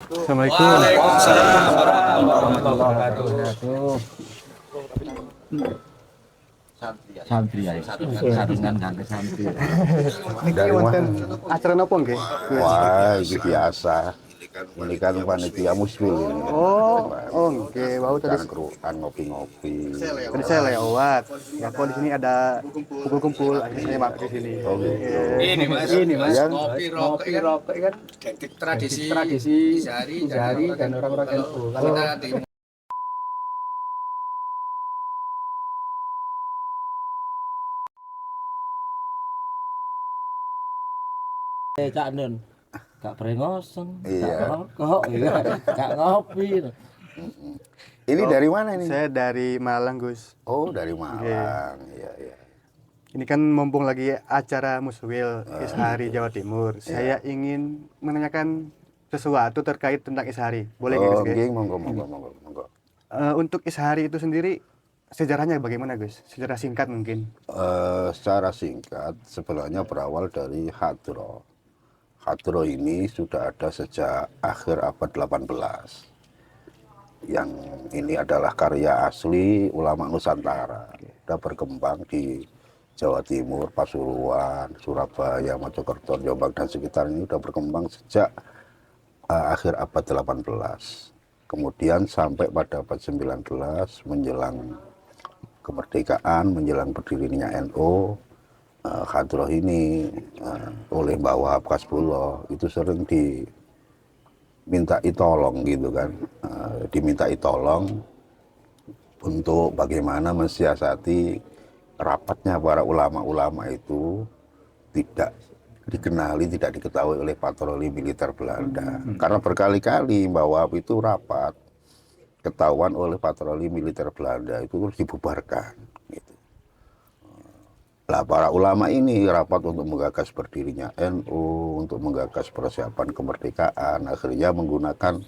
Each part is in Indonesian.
Assalamualaikum. Waalaikumsalam warahmatullahi Warahmatullahi wabarakatuh. wabarakatuh. Santri ya, sarungan kangge santri. Niki Dari wonten mana? acara napa nggih? Wah, ini biasa. Ini kan panitia muslim ini. Oh, oh nggih, wau tadi Cangkruan ngopi-ngopi. tadi saya lewat. Ya kok di sini ada kumpul-kumpul, akhirnya saya mampir ke sini. Oh gitu. Ini Mas, Ini Mas. Yang ngopi rokok kan tradisi sehari dan orang-orang NU. Kalau kita di Cak Nun, gak brengosen, gak Iya. rokok, gak ngopi. Ini dari mana ini? Saya dari Malang, Gus. Oh, dari Malang. Iya, iya. Ini kan mumpung lagi acara Muswil Ishari Jawa Timur. Saya ingin menanyakan sesuatu terkait tentang Ishari. Boleh nggak, Oh, Gus? Nggih? nggih, monggo, monggo, monggo, monggo. Untuk Ishari itu sendiri sejarahnya bagaimana, Gus? Sejarah singkat mungkin. Secara singkat, sebenarnya berawal dari hadroh. Hadroh ini sudah ada sejak akhir abad 18. Yang ini adalah karya asli ulama Nusantara. Sudah berkembang di Jawa Timur, Pasuruan, Surabaya, Mojokerto, Jombang, dan sekitar ini sudah berkembang sejak akhir abad 18. Kemudian sampai pada abad 19 menjelang kemerdekaan, menjelang berdirinya NU, hadroh ini oleh Mbah Wahab Kasbullah itu sering dimintai tolong gitu kan, dimintai tolong untuk bagaimana mensiasati rapatnya para ulama-ulama itu tidak dikenali, tidak diketahui oleh patroli militer Belanda. Karena berkali-kali Mbah Wahab itu rapat, ketahuan oleh patroli militer Belanda itu terus dibubarkan. Gitu. Nah, para ulama ini rapat untuk menggagas berdirinya NU, untuk menggagas persiapan kemerdekaan, akhirnya menggunakan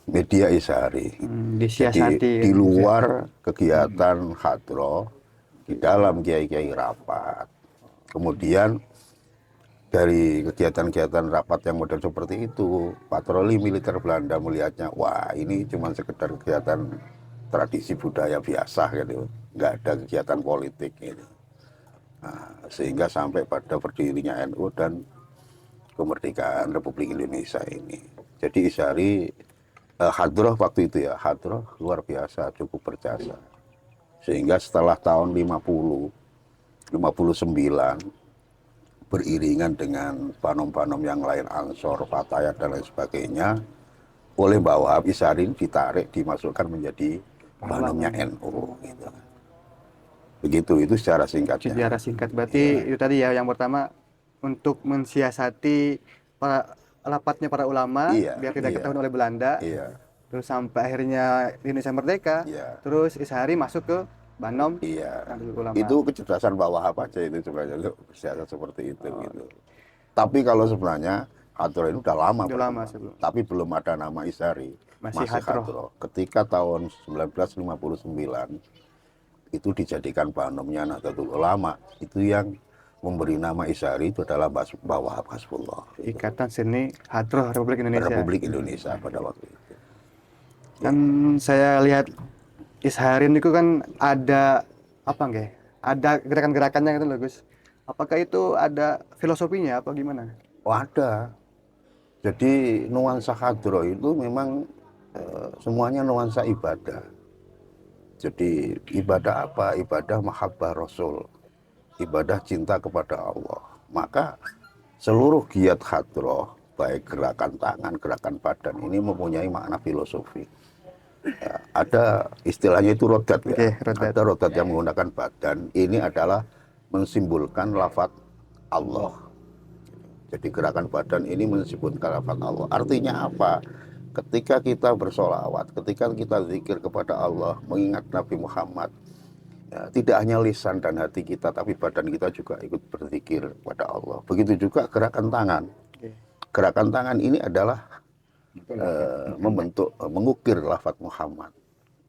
media Ishari. Jadi Disiasati. di luar kegiatan hadroh, di dalam kiai-kiai rapat. Kemudian dari kegiatan-kegiatan rapat yang model seperti itu, patroli militer Belanda melihatnya, wah ini cuma sekedar kegiatan tradisi budaya biasa gitu, nggak ada kegiatan politik gitu. Nah, sehingga sampai pada berdirinya NU dan kemerdekaan Republik Indonesia ini. Jadi Ishari hadroh waktu itu ya, hadroh luar biasa, cukup berjasa. Sehingga setelah tahun 59 beriringan dengan panom-panom yang lain, Ansor, Fatayat dan lain sebagainya, oleh Mbah Wahab Ishari ditarik, dimasukkan menjadi panomnya NU gitu. Begitu, itu secara singkatnya. Sejarah singkat berarti itu tadi ya, yang pertama untuk mensiasati para rapatnya para ulama Iya, biar tidak iya, ketahuan oleh Belanda. iya, Terus sampai akhirnya Indonesia merdeka. iya, Terus Ishari masuk ke Banom iya. Nahdlatul Ulama. Itu kecerdasan Mbah Wahab aja itu sebenarnya, loh, biasa seperti itu gitu. Tapi kalau sebenarnya hadroh ini udah lama, Udah lama berkembang. sebelum. Tapi belum ada nama Ishari, Masih masih hadroh. hadroh. Ketika tahun 1959 itu dijadikan panomnya Nahdlatul Ulama, itu yang memberi nama Ishari itu adalah Mbah Wahab Hasbullah, Ikatan Seni Hadroh Republik Indonesia. Republik Indonesia pada waktu itu. Kan saya lihat Isharin itu kan ada apa nggih? Ada gerakan-gerakannya gitu loh, Gus. Apakah itu ada filosofinya apa gimana? Oh ada. Jadi nuansa hadroh itu memang semuanya nuansa ibadah. Jadi ibadah apa? Ibadah mahabbah Rasul. Ibadah cinta kepada Allah. Maka seluruh giat hadroh, baik gerakan tangan, gerakan badan ini mempunyai makna filosofi. Ya, ada istilahnya itu rodat ya. Oke, rodat. Ada rodat yang menggunakan badan. Ini adalah mensimbolkan lafaz Allah. Jadi gerakan badan ini mensimbolkan lafaz Allah. Artinya apa? Ketika kita bersolawat, ketika kita zikir kepada Allah, mengingat Nabi Muhammad, ya, tidak hanya lisan dan hati kita, tapi badan kita juga ikut berzikir kepada Allah. Begitu juga gerakan tangan. Gerakan tangan ini adalah membentuk, mengukir lafaz Muhammad.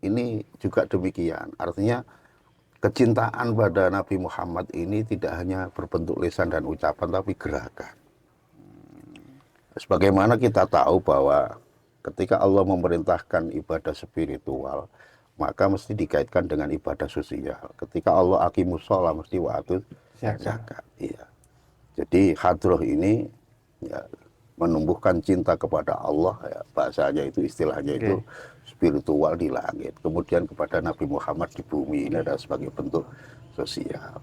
Ini juga demikian. Artinya kecintaan pada Nabi Muhammad ini tidak hanya berbentuk lisan dan ucapan, tapi gerakan. Sebagaimana kita tahu bahwa ketika Allah memerintahkan ibadah spiritual, maka mesti dikaitkan dengan ibadah sosial. Ketika Allah aqimus sholat, mesti wa'atuz zakat. Iya. Jadi hadroh ini ya, menumbuhkan cinta kepada Allah, ya, bahasanya itu, istilahnya itu spiritual di langit. Kemudian kepada Nabi Muhammad di bumi, ini adalah sebagai bentuk sosial.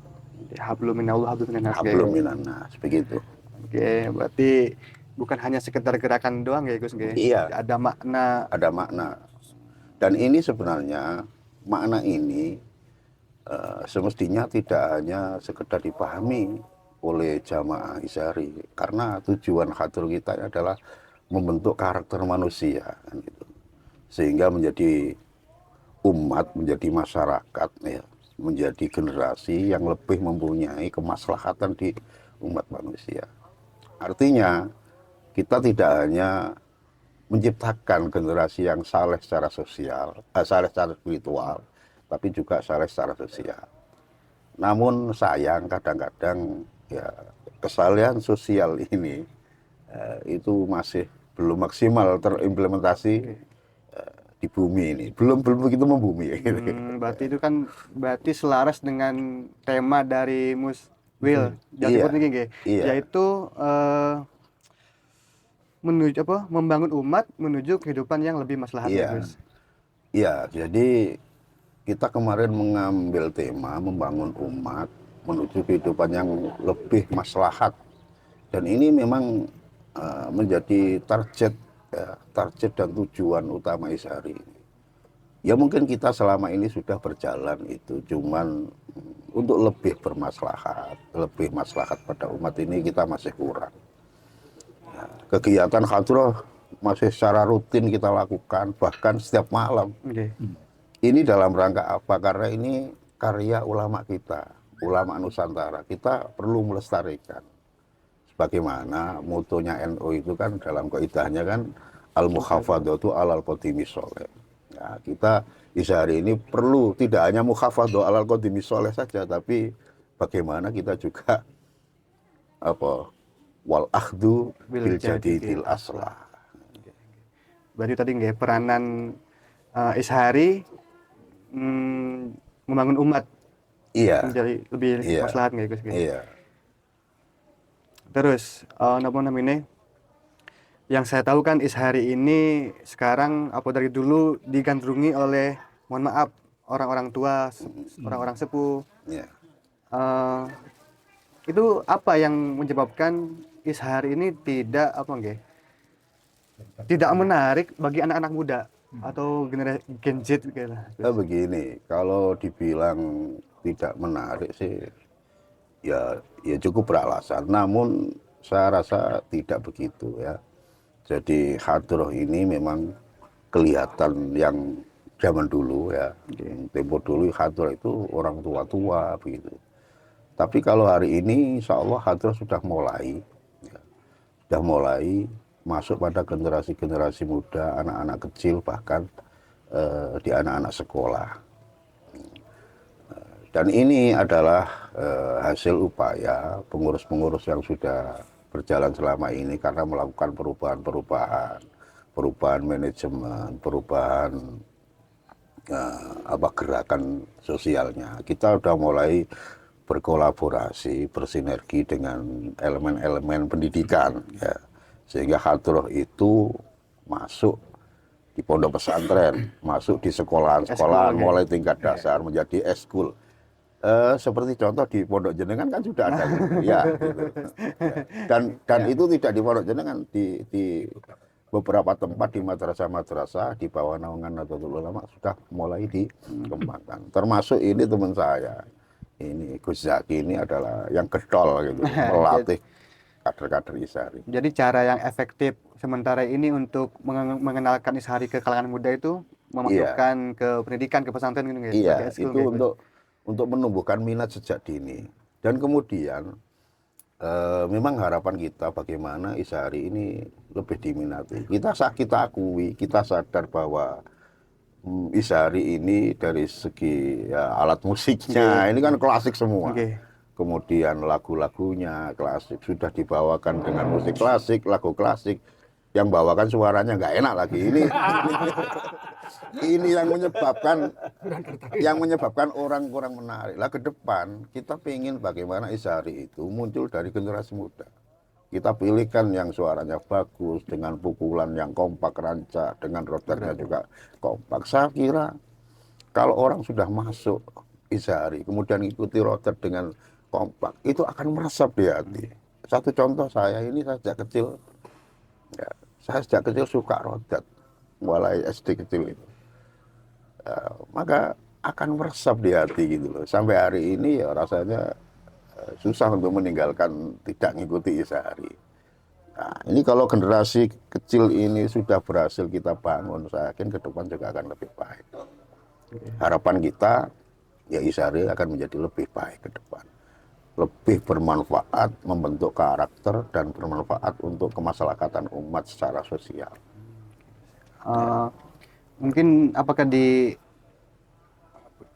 Hablum minallah, hablum minannas. Hablum minannas, begitu. Oke, berarti bukan hanya sekedar gerakan doang ya Gus, nggih? Iya. Ada makna. Ada makna. Dan ini sebenarnya makna ini semestinya tidak hanya sekedar dipahami oleh jamaah Izhari, karena tujuan hadroh kita adalah membentuk karakter manusia, kan gitu. Sehingga menjadi umat, menjadi masyarakat, ya, menjadi generasi yang lebih mempunyai kemaslahatan di umat manusia. Artinya kita tidak hanya menciptakan generasi yang saleh secara sosial, saleh secara spiritual, tapi juga saleh secara sosial. Namun sayang kadang-kadang ya kesalahan sosial ini itu masih belum maksimal terimplementasi di bumi ini, belum begitu membumi. Berarti itu kan berarti selaras dengan tema dari Muswil Jatiput ini, nggih. Iya. Yaitu menuju membangun umat menuju kehidupan yang lebih maslahat, Iya. ya Gus. Iya, jadi kita kemarin mengambil tema membangun umat menuju kehidupan yang lebih maslahat, dan ini memang menjadi target dan tujuan utama Izhari. Ya mungkin kita selama ini sudah berjalan itu, cuman untuk lebih bermaslahat, lebih maslahat pada umat ini kita masih kurang. Kegiatan hadroh masih secara rutin kita lakukan, bahkan setiap malam. Okay. Ini dalam rangka apa? Karena ini karya ulama kita, ulama Nusantara. Kita perlu melestarikan. Sebagaimana motonya NU itu kan dalam kaidahnya kan al-mukhafadhatu alal qadimi sholeh. Ya, kita Izhari ini perlu tidak hanya mukhafadhah alal qadimi sholeh saja, tapi bagaimana kita juga wal akhdu bil jadidil aslah. Berarti tadi nggih peranan Izhari membangun umat. Iya. Menjadi lebih maslahat nggih Gus? Iya. Terus napa namanya? Yang saya tahu kan Izhari ini sekarang dari dulu digandrungi oleh, mohon maaf, orang-orang tua, orang-orang sepuh. Iya. Itu apa yang menyebabkan Izhari ini tidak tidak menarik bagi anak-anak muda atau generasi Gen Z gitu lah. Begini, kalau dibilang tidak menarik sih ya cukup beralasan. Namun saya rasa tidak begitu ya. Jadi hadroh ini memang kelihatan yang zaman dulu ya. Tempo dulu hadroh itu orang tua-tua begitu. Tapi kalau hari ini insya Allah hadroh sudah mulai masuk pada generasi-generasi muda, anak-anak kecil, bahkan di anak-anak sekolah. Dan ini adalah hasil upaya pengurus-pengurus yang sudah berjalan selama ini karena melakukan perubahan manajemen, perubahan gerakan sosialnya. Kita sudah mulai berkolaborasi, bersinergi dengan elemen-elemen pendidikan, ya. Sehingga hadroh itu masuk di pondok pesantren, masuk di sekolahan-sekolahan mulai tingkat dasar menjadi eskul. Seperti contoh di Pondok Jenengan kan sudah ada gitu. Ya, gitu. Dan itu tidak di Pondok Jenengan, di beberapa tempat di madrasah-madrasah di bawah naungan Nahdlatul Ulama sudah mulai dikembangkan. Termasuk ini teman saya, ini Gus Zaki ini adalah yang getol gitu, melatih kader-kader Izhari. Jadi cara yang efektif sementara ini untuk mengenalkan Izhari ke kalangan muda itu memasukkan ke pendidikan, ke pesantren gitu ya. Iya, itu untuk menumbuhkan minat sejak dini. Dan kemudian memang harapan kita bagaimana Izhari ini lebih diminati. Kita akui, kita sadar bahwa Izhari ini dari segi alat musiknya ini kan klasik semua. kemudian lagu-lagunya klasik sudah dibawakan dengan musik klasik, lagu klasik, yang bawakan suaranya nggak enak lagi. Ini yang menyebabkan orang kurang menarik. Lah ke depan kita ingin bagaimana Ishari itu muncul dari generasi muda. Kita pilihkan yang suaranya bagus, dengan pukulan yang kompak, rancak, dengan roternya juga kompak. Saya kira kalau orang sudah masuk Ishari, kemudian ikuti roter dengan kompak, itu akan meresap di hati. Satu contoh saya sejak kecil, ya, saya sejak kecil suka rotet, mulai SD kecil itu. Maka akan meresap di hati gitu loh. Sampai hari ini ya rasanya susah untuk meninggalkan tidak mengikuti Ishari. Nah, ini kalau generasi kecil ini sudah berhasil kita bangun, saya yakin ke depan juga akan lebih baik. Harapan kita ya Ishari akan menjadi lebih baik ke depan. Lebih bermanfaat, membentuk karakter dan bermanfaat untuk kemasyarakatan umat secara sosial. Mungkin apakah di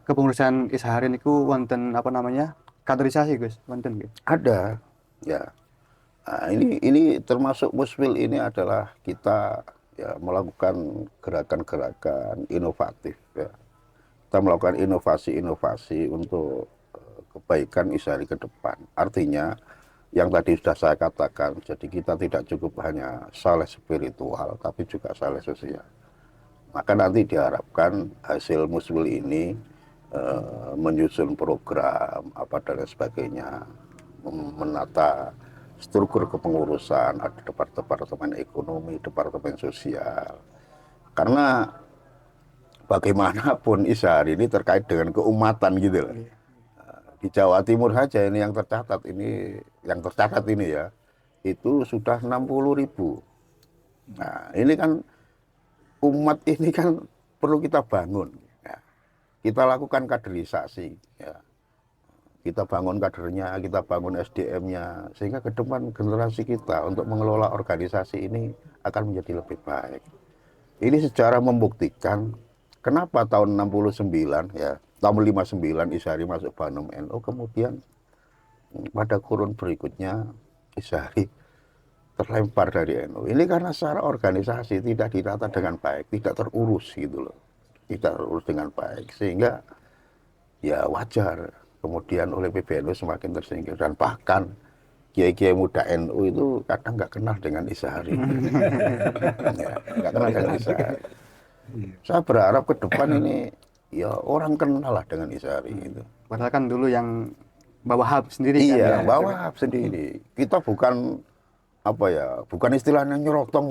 kepengurusan Ishari niku wonten apa namanya? Kaderisasi, Gus? Wonten nggih? Ada, ya. Nah, ini termasuk Muswil ini adalah kita ya melakukan gerakan-gerakan inovatif ya. Kita melakukan inovasi-inovasi untuk kebaikan Ishari ke depan. Artinya yang tadi sudah saya katakan, jadi kita tidak cukup hanya saleh spiritual tapi juga saleh sosial. Maka nanti diharapkan hasil Muswil ini menyusun program apa dan lain sebagainya, menata struktur kepengurusan, ada departemen ekonomi, departemen sosial. Karena bagaimanapun Ishari ini terkait dengan keumatan gitu loh. Di Jawa Timur saja ini yang tercatat ini ya, itu sudah 60.000. Nah, ini kan umat ini kan perlu kita bangun. Ya. Kita lakukan kaderisasi. Ya. Kita bangun kadernya, kita bangun SDM-nya, sehingga ke depan generasi kita untuk mengelola organisasi ini akan menjadi lebih baik. Ini secara membuktikan kenapa tahun 69 ya, tahun 59 Ishari masuk Banom NU, kemudian pada kurun berikutnya Ishari terlempar dari NU. Ini karena secara organisasi tidak ditata dengan baik, tidak terurus gitu loh. Tidak terurus dengan baik, sehingga ya wajar kemudian oleh PBNU semakin tersingkir, dan bahkan kiai-kiai muda NU itu kadang nggak kenal dengan Ishari. Ya, nggak kenal dengan Ishari. Saya berharap ke depan ini ya orang kenal lah dengan Ishari itu. Padahal kan dulu yang bawa hub sendiri kan. Iya, Ya. bawa hub sendiri. Kita bukan apa ya, bukan istilahnya nyerobot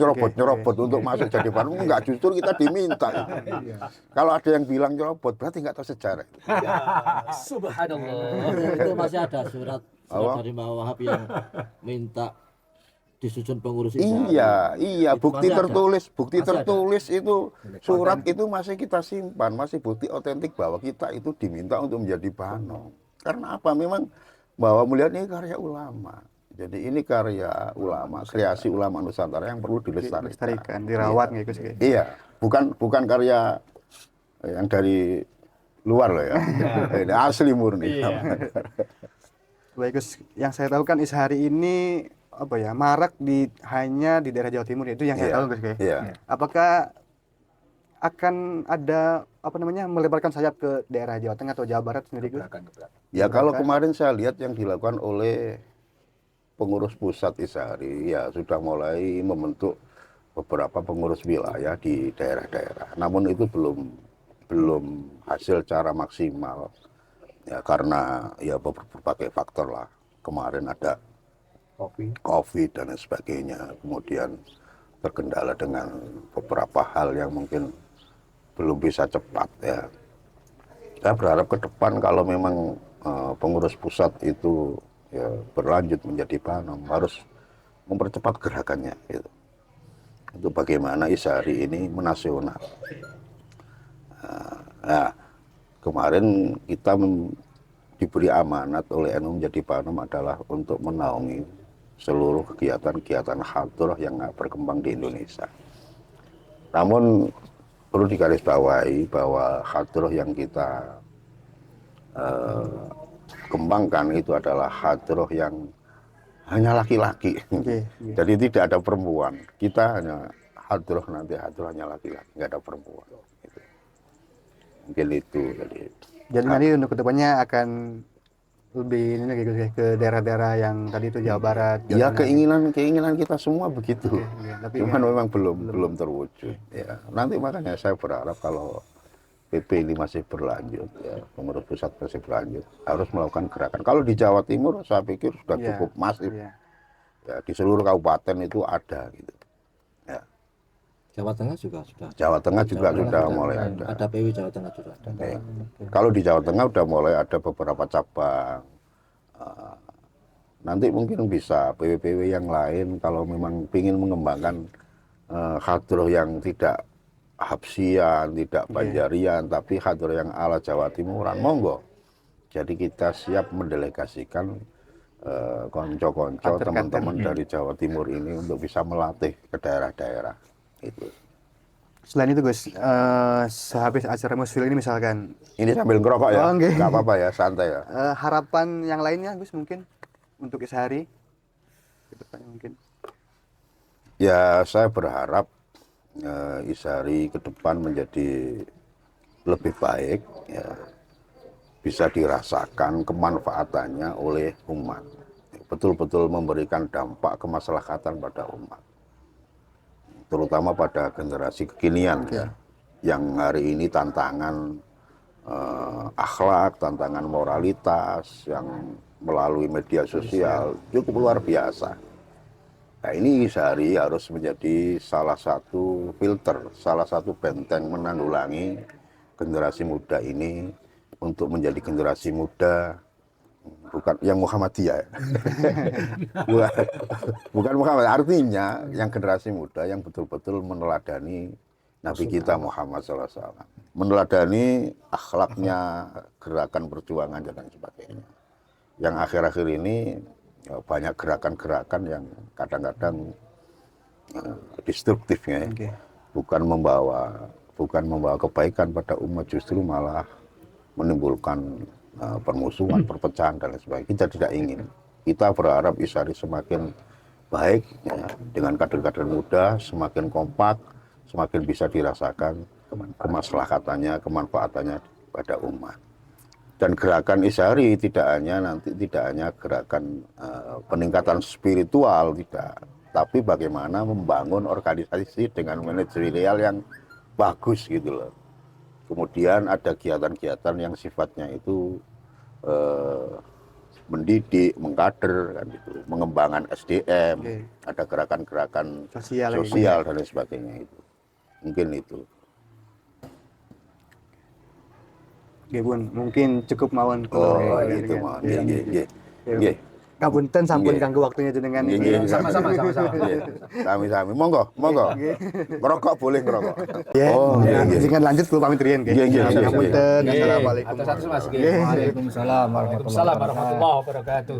untuk masuk jadi panuh, enggak, justru kita diminta. Kalau ada yang bilang nyerobot berarti enggak tahu sejarah. Subhanallah. Itu masih ada surat dari Mbak Wahab yang minta disusun pengurus Ishari. Iya, bukti Masih tertulis itu, surat itu masih kita simpan, masih bukti otentik bahwa kita itu diminta untuk menjadi panuh. Karena apa? Memang bahwa melihat ini karya ulama. Jadi ini karya ulama, kreasi ulama Nusantara yang perlu dilestarikan, dirawat gitu sih. Iya, bukan karya yang dari luar loh ya. Ini asli murni. Baik, Gus, yang saya tahu kan Ishari ini apa ya, marak hanya di daerah Jawa Timur, itu yang saya tahu, Gus. Iya. Apakah akan ada apa namanya, melebarkan sayap ke daerah Jawa Tengah atau Jawa Barat sendiri, Gus? Ya kalau kemarin saya lihat yang dilakukan oleh pengurus pusat Ishari ya sudah mulai membentuk beberapa pengurus wilayah di daerah-daerah. Namun itu belum hasil cara maksimal. Ya karena ya berbagai faktor lah. Kemarin ada COVID dan lain sebagainya. Kemudian terkendala dengan beberapa hal yang mungkin belum bisa cepat ya. Saya berharap ke depan kalau memang pengurus pusat itu ya berlanjut menjadi panom, harus mempercepat gerakannya gitu. Untuk bagaimana Ishari ini menasional. Nah, kemarin kita diberi amanat oleh NU menjadi panom adalah untuk menaungi seluruh kegiatan-kegiatan hadrah yang berkembang di Indonesia. Namun perlu digarisbawahi bahwa hadrah yang kita kembangkan itu adalah hadroh yang hanya laki-laki. Oke. Jadi tidak ada perempuan. Kita hanya hadroh, nanti hadroh hanya laki-laki, nggak ada perempuan. Gitu. Mungkin itu. Jadi nanti untuk kedepannya akan lebih ini lagi Gus, ya, ke daerah-daerah yang tadi itu Jawa Barat. Jawa Ya Tengah. keinginan kita semua begitu. Tapi Cuman memang belum terwujud. Ya. Nanti makanya saya berharap kalau PP ini masih berlanjut, ya, pengurus pusat masih berlanjut, harus melakukan gerakan. Kalau di Jawa Timur saya pikir sudah Iya, cukup masif. iya. Ya, di seluruh kabupaten itu ada gitu. Ya. Jawa Tengah juga sudah. Jawa Tengah juga Jawa Tengah sudah mulai ada. Ada PW Jawa Tengah juga ada. Ya. Kalau di Jawa Tengah sudah mulai ada beberapa cabang. Nanti mungkin bisa PW-PW yang lain kalau memang ingin mengembangkan hadroh yang tidak Habsian, tidak Banjarian, tapi hadroh yang ala Jawa Timuran, monggo. Jadi kita siap mendelegasikan konco-konco teman-teman dari Jawa Timur ini untuk bisa melatih ke daerah-daerah. Itu. Selain itu Gus, sehabis acara Musfil ini misalkan, Ini sambil ngerokok ya, Oh, nggih. nggak apa-apa ya, santai ya. harapan yang lainnya Gus mungkin untuk Ishari ke depannya mungkin. Ya saya berharap Ishari ke depan menjadi lebih baik, ya, bisa dirasakan kemanfaatannya oleh umat, betul-betul memberikan dampak kemaslahatan pada umat, terutama pada generasi kekinian, ya, yang hari ini tantangan akhlak, tantangan moralitas yang melalui media sosial cukup luar biasa. Nah ini Ishari harus menjadi salah satu filter, salah satu benteng menanggulangi generasi muda ini untuk menjadi generasi muda bukan yang Muhammadiyah, bukan Muhammad, artinya yang generasi muda yang betul-betul meneladani Nabi kita Muhammad SAW, meneladani akhlaknya, gerakan perjuangan dan lain sebagainya. Yang akhir-akhir ini banyak gerakan-gerakan yang kadang-kadang destruktifnya, bukan membawa kebaikan pada umat, justru malah menimbulkan permusuhan, perpecahan dan lain sebagainya. Kita tidak ingin. Kita berharap Ishari semakin baik, ya, dengan kader-kader muda, semakin kompak, semakin bisa dirasakan kemaslahatannya, kemanfaatannya pada umat. Dan gerakan Ishari tidak hanya gerakan peningkatan spiritual, tidak, tapi bagaimana membangun organisasi dengan manajerial yang bagus gitu loh. Kemudian ada kegiatan-kegiatan yang sifatnya itu mendidik, mengkader, kan gitu, mengembangkan SDM, ada gerakan-gerakan sosial dan lain sebagainya itu. Mungkin itu. Oke Bun, mungkin cukup mawon. Gitu mawon. Nggih. Kapunten sampun ganggu waktunya jenengan. Sama-sama. Sami-sami. Monggo. Ngerokok boleh ngerokok. Dengan lanjut kula pamit riyen nggih. Kapunten. Assalamualaikum. Atas Mas. Waalaikumsalam warahmatullahi wabarakatuh.